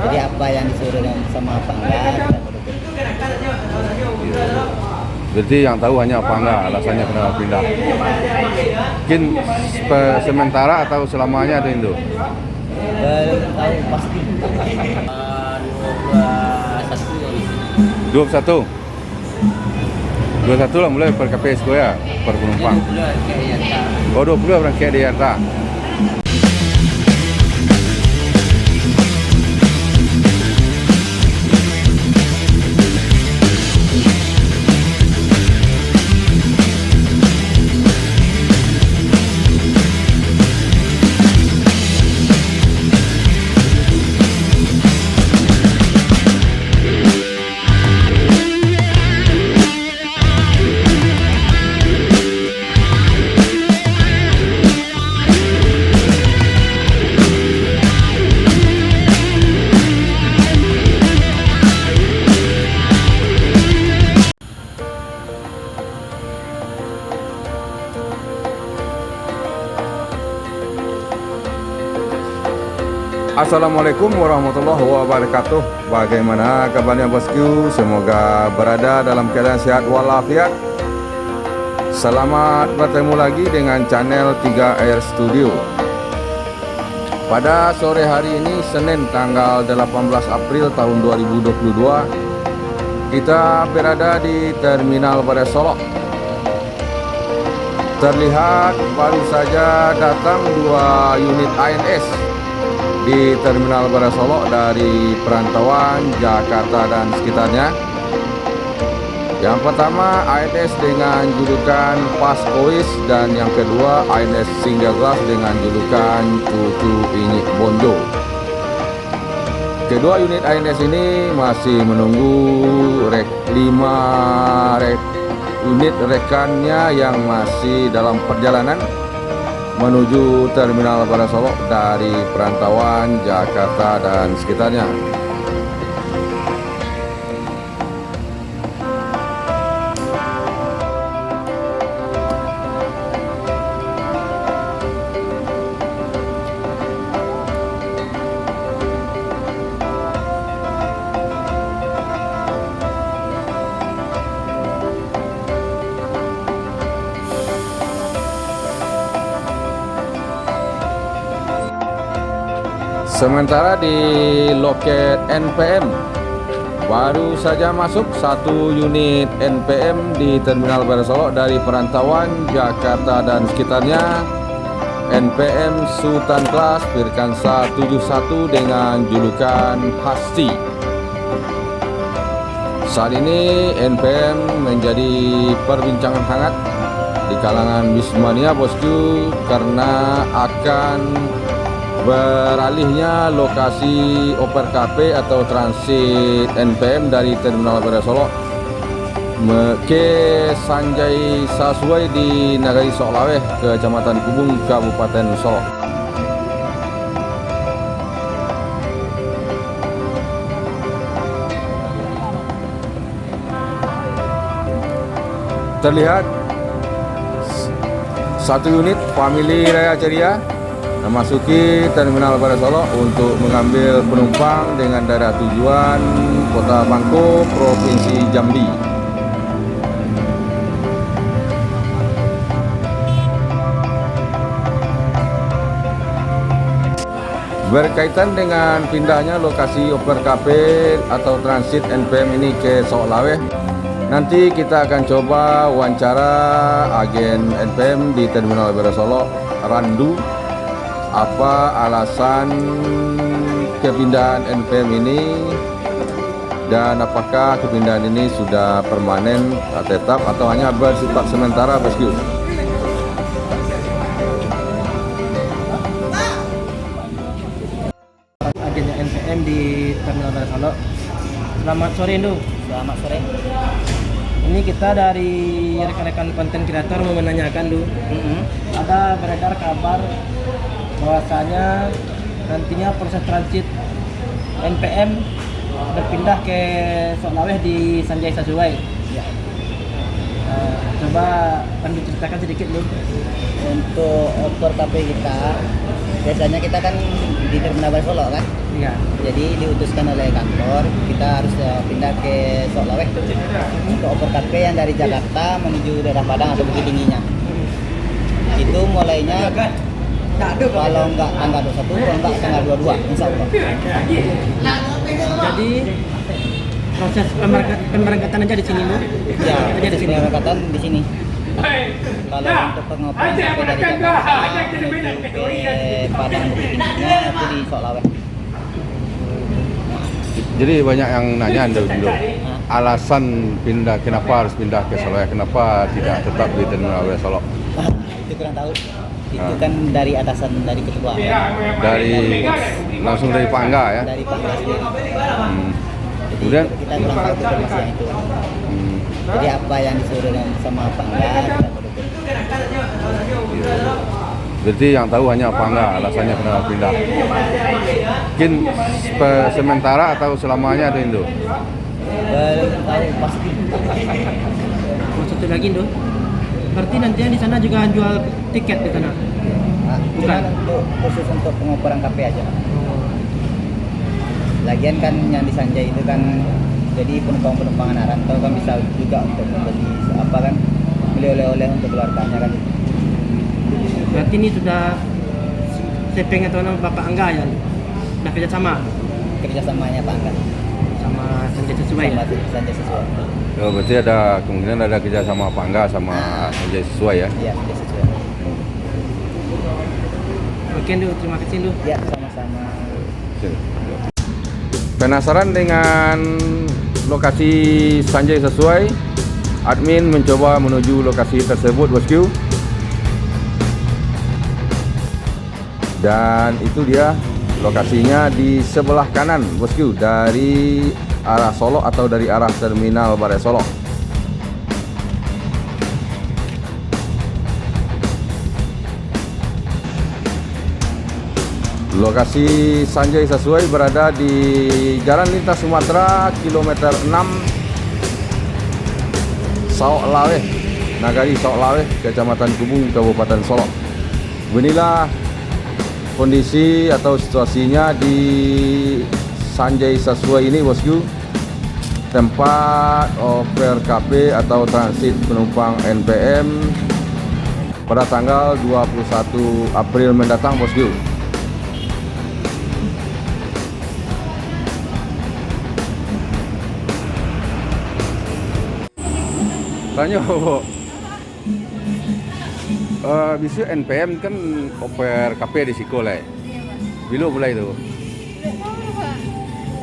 Jadi apa yang disuruh sama Pak enggak. Berarti yang tahu hanya apa enggak alasannya kenapa pindah. Mungkin sementara atau selamanya ada Indo. Belum tahu pasti. 21. 21 lah mulai per KPSK ya, per penumpang. Oh 20 orang kayak di Jakarta. Assalamualaikum warahmatullahi wabarakatuh. Bagaimana kabarnya bosku? Semoga berada dalam keadaan sehat walafiat. Selamat bertemu lagi dengan channel 3R Studio. Pada sore hari ini Senin tanggal 18 April tahun 2022, kita berada di Terminal Badai Solok. Terlihat baru saja datang 2 unit ANS di Terminal Badai Solok dari perantauan Jakarta dan sekitarnya. Yang pertama ANS dengan julukan Paskois dan yang kedua ANS Singgaglas dengan julukan Cucu Inyik Bonjo. Kedua unit ANS ini masih menunggu 5 unit rekannya yang masih dalam perjalanan menuju Terminal Badai Solok dari perantauan Jakarta dan sekitarnya. Sementara di loket NPM baru saja masuk 1 unit NPM di Terminal Badai Solok dari perantauan Jakarta dan sekitarnya. NPM Sultan Class Firkansa 71 dengan julukan Hasti. Saat ini NPM menjadi perbincangan hangat di kalangan Bismania bosku karena akan beralihnya lokasi Oper KP atau transit NPM dari Terminal Badai Solok ke Sanjay Sasuai di Nagari Soklaweh, Kecamatan Kubung, Kabupaten Solok. Terlihat 1 unit Family Raya Ceria memasuki Terminal Badai Solok untuk mengambil penumpang dengan daerah tujuan Kota Bangko, Provinsi Jambi. Berkaitan dengan pindahnya lokasi Oper KP atau transit NPM ini ke Soklaweh, nanti kita akan coba wawancara agen NPM di Terminal Badai Solok, Randu, apa alasan kepindahan NPM ini dan apakah kepindahan ini sudah permanen, tetap atau hanya bersifat sementara bosku. Agennya NPM di Terminal Badai Solok. Selamat sore Indu. Selamat sore. Ini kita dari rekan-rekan konten kreator mau menanyakan Du. Ada beredar kabar bahwasanya nantinya proses transit NPM berpindah ke Soklaweh di Sanjay Sasuai. Ya. Coba Anda ceritakan sedikit dulu. Untuk Oper KP kita Biasanya kita kan di Terminal Baru Solo kan. Iya. Jadi diutuskan oleh kantor, kita harus pindah ke Soklaweh untuk oper KP yang dari Jakarta menuju daerah Padang atau Bukit Tingginya. Itu mulainya kalau nggak tanggal 21, kalau nggak tanggal 22, insya Allah. Jadi proses pemberangkatan aja di sini Bu. Ya, Aja di sini. pemberangkatan di sini. Kalau untuk pengoperan sampai dari Jakarta menuju ke Padang Bukit Tingginya itu di Soklaweh. Jadi banyak yang nanya Indo, alasan pindah, kenapa harus pindah ke Solo, kenapa tidak tetap di Terminal W Solo? Itu kurang tahu. Itu kan dari atasan dari ketua. Dari langsung dari Pangga ya. Dari Pangga sendiri. Jadi Kemudian? kita kurang tahu informasi yang itu. Jadi apa yang disuruh sama Pangga kita berikut. Berarti yang tahu hanya Pangga alasannya kenapa pindah. Mungkin sementara atau selamanya ada Indo. Belum tahu pasti. Satu lagi Indo. Berarti nantinya di sana juga jual tiket di sana. Nah, Bukan. cuman untuk khusus untuk pengoperan KP aja. Lagian kan yang di Sanjay itu kan jadi penumpang-penumpang rantau kan bisa juga untuk membeli apa kan, beli oleh-oleh untuk keluarganya kan. Berarti ini sudah Sepeng atau nama Bapak Angga ya? Sudah kerjasama Kerjasamanya Pangga sama Sanjay sesuai ya? sama Sanjay sesuai. Oh, berarti ada kemungkinan ada kerja sama Pangga sama Sanjay sesuai ya. Iya, Sanjay sesuai. Oke Indo, terima kasih Indo. Ya, sama-sama. Penasaran dengan lokasi Sanjay sesuai? Admin mencoba menuju lokasi tersebut, bosku. Dan itu dia lokasinya di sebelah kanan, bosku, dari arah Solo atau dari arah Terminal Baru Solo. Lokasi Sanjay sesuai berada di Jalan Lintas Sumatera kilometer 6 Soklaweh, Nagari Soklaweh, Kecamatan Kubung, Kabupaten Solo. Beginilah kondisi atau situasinya di Sanjay sesuai ini, bosku. Tempat oper KP atau transit penumpang NPM pada tanggal 21 April mendatang, bosku. Tanya, Bu. Bisu NPM kan oper KP di Sikole. Bila mulai itu?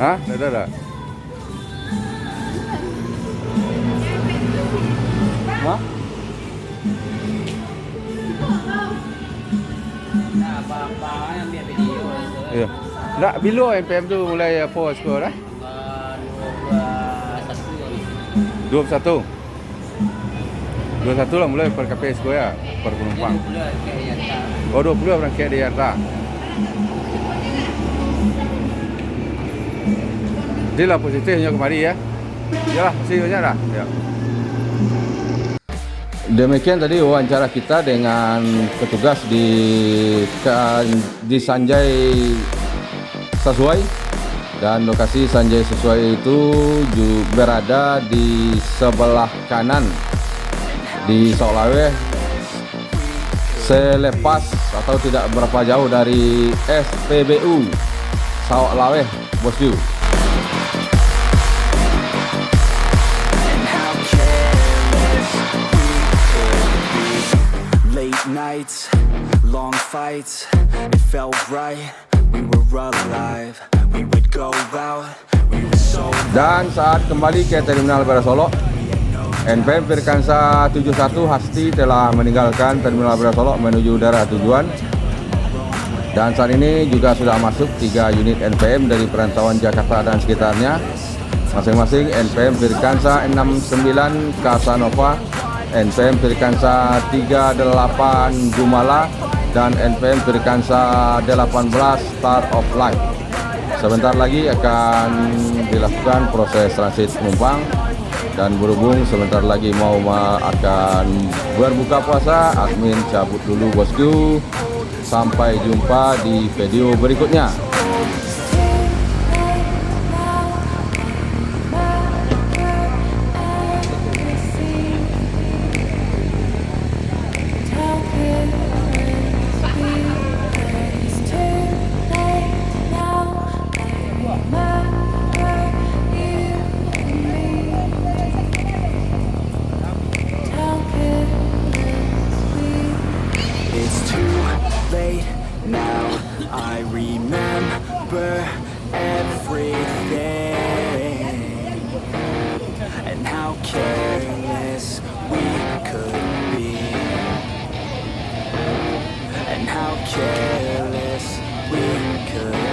Hah? Ada. Hah? Nah, bapak yang biar video itu. Iya. Nggak, bila NPM tu mulai post ke dah? 21. 21 lah mulai per KP sekolah ya, per penumpang. Oh, 20 berangkat di Jakarta. Inilah positifnya kemari ya. Yalah, masih banyak dah. Ya. Demikian tadi wawancara kita dengan petugas di Sanjay sesuai, dan lokasi Sanjay sesuai itu berada di sebelah kanan di Soklaweh, selepas atau tidak berapa jauh dari SPBU Soklaweh, bosku. Late nights, long fights, it felt right, we were alive, we would go out, we were so. Dan saat kembali ke Terminal Baru Solo, NPM Firkansa 71 Hasti telah meninggalkan Terminal Baru Solo menuju daerah tujuan. Dan saat ini juga sudah masuk 3 unit NPM dari perantauan Jakarta dan sekitarnya. Masing-masing NPM Firkansa 69 Casanova, NPM Firkansa 38 Gumala, dan NPM Firkansa 18 Star of Life. Sebentar lagi akan dilakukan proses transit penumpang, dan berhubung sebentar lagi akan berbuka puasa, admin cabut dulu, bosku. Sampai jumpa di video berikutnya. It's too late now. I remember everything and how careless we could be, and how careless we could